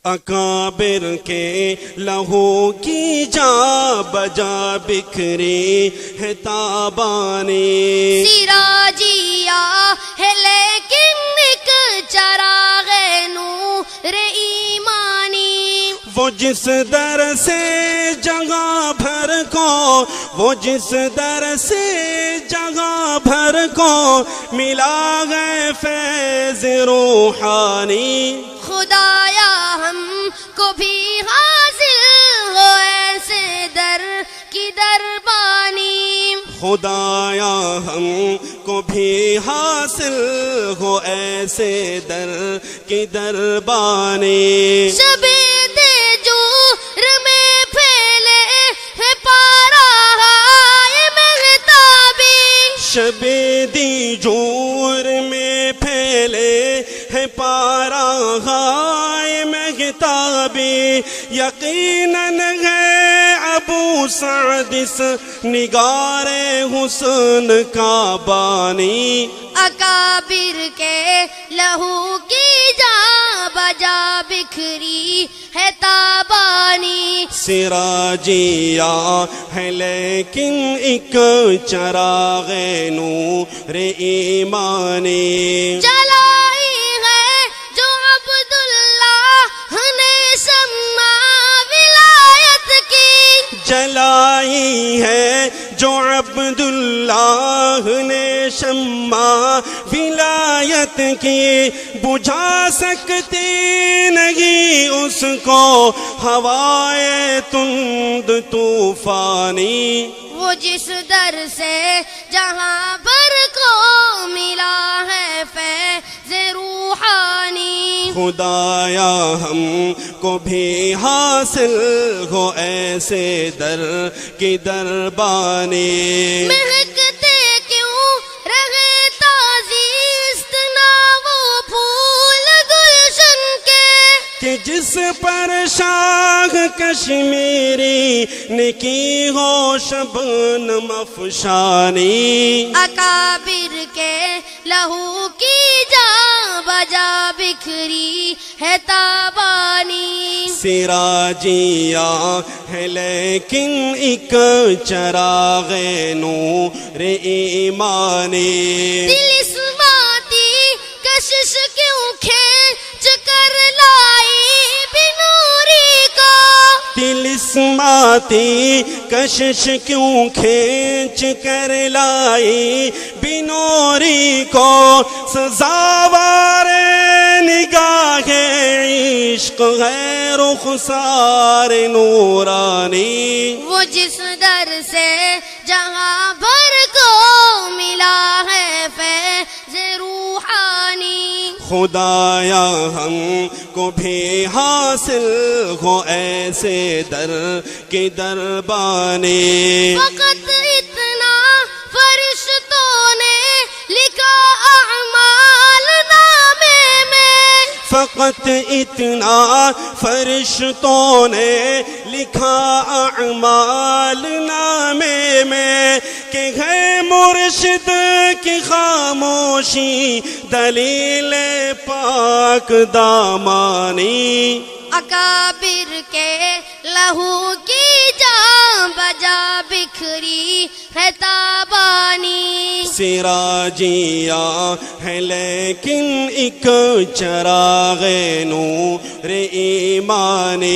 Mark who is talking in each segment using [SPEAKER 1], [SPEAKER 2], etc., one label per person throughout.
[SPEAKER 1] اکابر کے لہو کی جا بجا بکھری ہے تابانی
[SPEAKER 2] سراجیا ہے لیکن ایک چراغ نور ایمانی
[SPEAKER 1] وہ جس در سے جگہ بھر کو وہ جس در سے جگہ بھر کو ملا گئے فیض روحانی
[SPEAKER 2] خدایا ہم کو بھی حاصل ہو ایسے در کی دربانی
[SPEAKER 1] خدایا ہم کو بھی حاصل ہو ایسے در کی دربانی
[SPEAKER 2] شب دیجور میں پھیلے ہے پارا ہائے مہتابی
[SPEAKER 1] شب دیجور میں پھیلے ہے پارا ہائے مہتابی یقیناً ہے ابو سعد اس نگار حسن کا بانی
[SPEAKER 2] اکابر کے لہو کی جا بجا بکھری ہے تابانی
[SPEAKER 1] سراجیا ہے لیکن ایک چراغ نور ایمانی
[SPEAKER 2] جلائی ہے جو عبداللہ نے شمع ولایت کی
[SPEAKER 1] جلائی ہے جو عبداللہ نے شمع ولایت کی بجھا سکتی نہیں اس کو ہوائے تند طوفانی
[SPEAKER 2] وہ جس در سے جہاں بھر کو ملا ہے فیض روحانی
[SPEAKER 1] خدایا ہم کو بھی حاصل ہو ایسے در کی دربانی
[SPEAKER 2] مہکتے کیوں رہے تازیست نہ وہ پھول گلشن کے
[SPEAKER 1] کہ جس پر شاخ کشمیری نے کی ہو شبنم افشانی
[SPEAKER 2] اکابر کے لہو کی جا بجا بکھری ہے تابانی
[SPEAKER 1] سراجیا ہے لیکن ایک چراغ نور ایمانی
[SPEAKER 2] دل اسماتی کشش کیوں کھینچ کر لائی بنوری کو
[SPEAKER 1] تلسماتی کشش کیوں کھینچ کر لائی بنوری کو سزاوار نگاہ عشق ہے رخسار نورانی
[SPEAKER 2] وہ جس در سے جہاں بھر کو ملا ہے فیض روحانی
[SPEAKER 1] خدایا ہم کو بھی حاصل ہو ایسے در کی دربانی
[SPEAKER 2] فقط اتنا فرشتوں نے لکھا اعمال نامے میں
[SPEAKER 1] فقط اتنا فرشتوں نے لکھا اعمال نامے میں کہ ہے مرشد کی خاموشی دلیل پاک دامانی
[SPEAKER 2] اکابر کے لہو کی جا بجا بکھری ہے تابانی
[SPEAKER 1] سراجیا ہے لیکن ایک چراغ نور ایمانی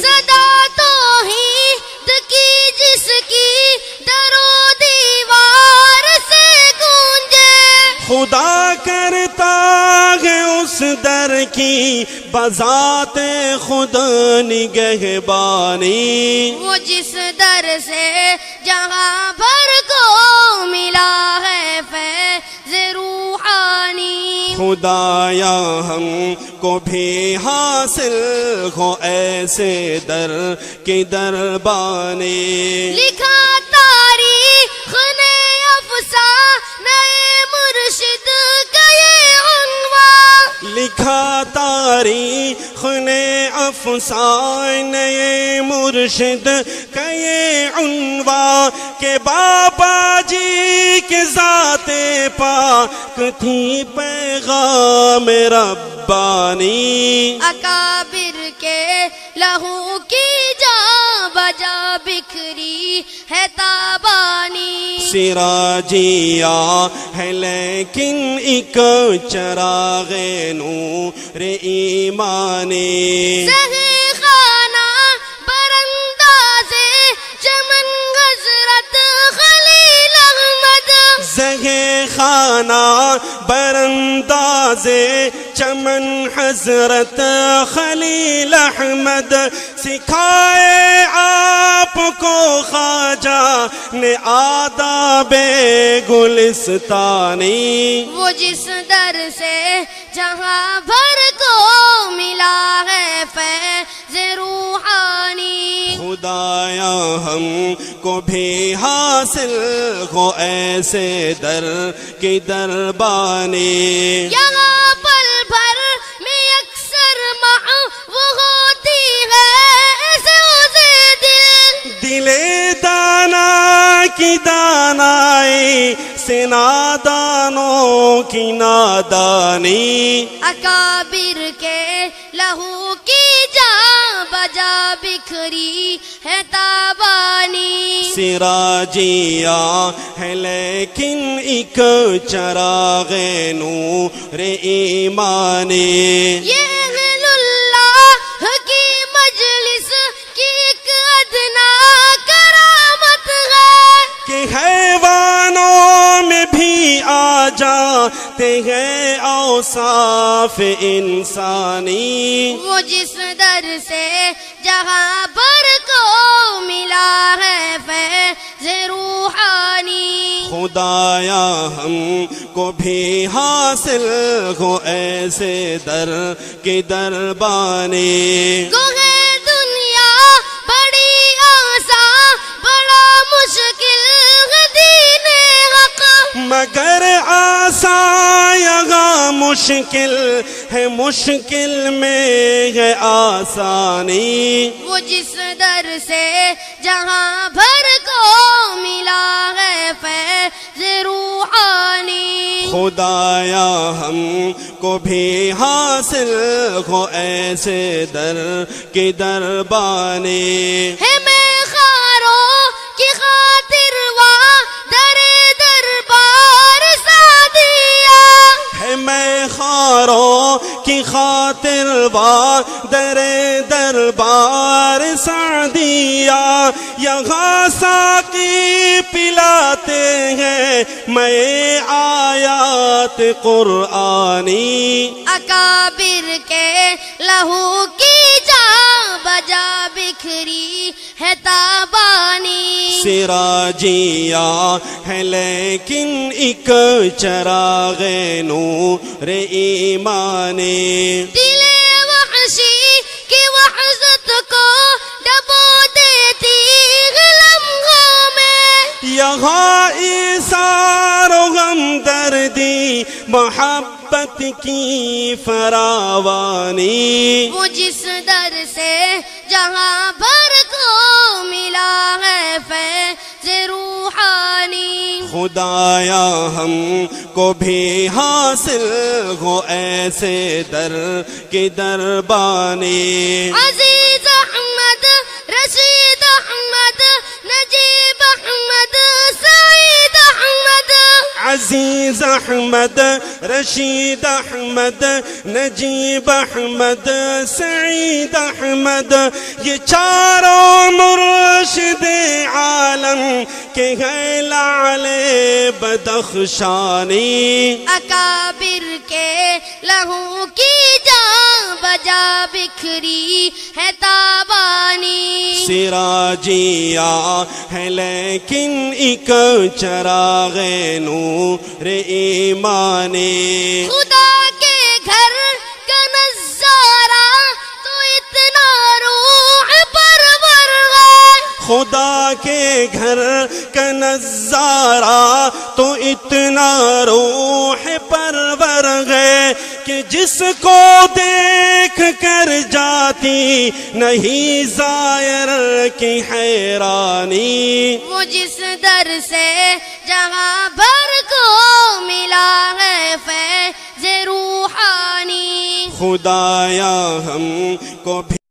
[SPEAKER 2] صدا توحید کی جس کی در و دیوار سے گونجے
[SPEAKER 1] خدا کرتا ہے اس در کی بذات خود نگہبانی
[SPEAKER 2] وہ جس در سے جہاں بھر کو ملا ہے فیض روحانی
[SPEAKER 1] خدایا ہم کو بھی حاصل ہو ایسے در کی دربانی
[SPEAKER 2] لکھا تاریخ نے افسانہ مرشد کا یہ عنوان
[SPEAKER 1] لکھا تاریخ نے افسانہ مرشد کا یہ عنوان کہ بابا جی کے کہ ذات پاک تھی پیغام ربانی،
[SPEAKER 2] اکابر کے لہو کی جا بجا بکھری ہے تابانی،
[SPEAKER 1] سراجیا ہے لیکن ایک چراغ نور ایمانی،
[SPEAKER 2] زہی خانہ برانداز چمن حضرت خلیل احمد،
[SPEAKER 1] زہے خانہ برانداز چمن حضرت خلیل احمد، سکھائے آپ کو خواجہ نے آداب گلستانی،
[SPEAKER 2] وہ جس در سے جہاں بھر کو ملا ہے فیض روحانی،
[SPEAKER 1] خدایا ہم کو بھی حاصل ہو ایسے در کی دربانی،
[SPEAKER 2] یہاں پل بھر میں اکثر وہ ہوتی ہے سوزے دل،
[SPEAKER 1] دل دانا کی دانائی سے نادانوں کی نادانی،
[SPEAKER 2] اکابر کے لہو کی جا بجا بکھری ہے تابانی،
[SPEAKER 1] سراجیا ہے لیکن ایک چراغ نور ایمانی،
[SPEAKER 2] یہ اہل اللہ کی مجلس کی ایک ادنا کرامت ہے
[SPEAKER 1] کہ حیوانوں میں بھی آ جاتے ہیں اوصاف انسانی،
[SPEAKER 2] وہ جس در سے جہاں پر کو ملا ہے فیض روحانی،
[SPEAKER 1] خدایا ہم کو بھی حاصل ہو ایسے در کی دربانی،
[SPEAKER 2] گوہے دنیا بڑی آسان بڑا مشکل ہے دین حق،
[SPEAKER 1] مگر آسان یہاں مشکل ہے، مشکل میں ہے آسانی،
[SPEAKER 2] وہ جس در سے جہاں بھر کو ملا ہے فیض روحانی،
[SPEAKER 1] خدایا ہم کو بھی حاصل ہو ایسے در کی دربانی،
[SPEAKER 2] ہے میں خاروں کی خاطر وا در دربار سعدیہ،
[SPEAKER 1] ہے میں خاروں کی خاطر وا در دربار سعدیہ، یہاں ساقی پلاتے ہیں میں آیات قرآنی،
[SPEAKER 2] اکابر کے لہو کی جا بجا بکھری ہے تابانی،
[SPEAKER 1] سراجیا ہے لیکن ایک چراغ نور ایمانی،
[SPEAKER 2] دل وحشی کی وحشت کو ڈبو دیتی ہے لمحوں میں،
[SPEAKER 1] یہاں ایثار و ہمدردی محبت کی فراوانی،
[SPEAKER 2] وہ جس در سے جہاں بھر کو ملا ہے فیض روحانی،
[SPEAKER 1] خدایا ہم کو بھی حاصل ہو ایسے در کی دربانی،
[SPEAKER 2] عزیز احمد رشید احمد نجیب احمد سعید احمد،
[SPEAKER 1] عزیز احمد رشید احمد نجیب احمد سعید احمد، یہ چاروں مرشد عالم کے ہیں لعل بدخشانی،
[SPEAKER 2] اکابر کے لہو کی جا بجا بکھری ہے تابانی،
[SPEAKER 1] سراجیا ہے لیکن ایک چراغ نور ایمانی،
[SPEAKER 2] خدا کے گھر کا نظارہ تو اتنا روح پرور ہے،
[SPEAKER 1] خدا کے گھر کا نظارہ تو اتنا روح پرور ہے کہ جس کو دیکھ کر جاتا جاتی نہیں زائر کی حیرانی،
[SPEAKER 2] وہ جس در سے جہاں بھر کو ملا ہے فیض روحانی،
[SPEAKER 1] خدایا ہم کو بھی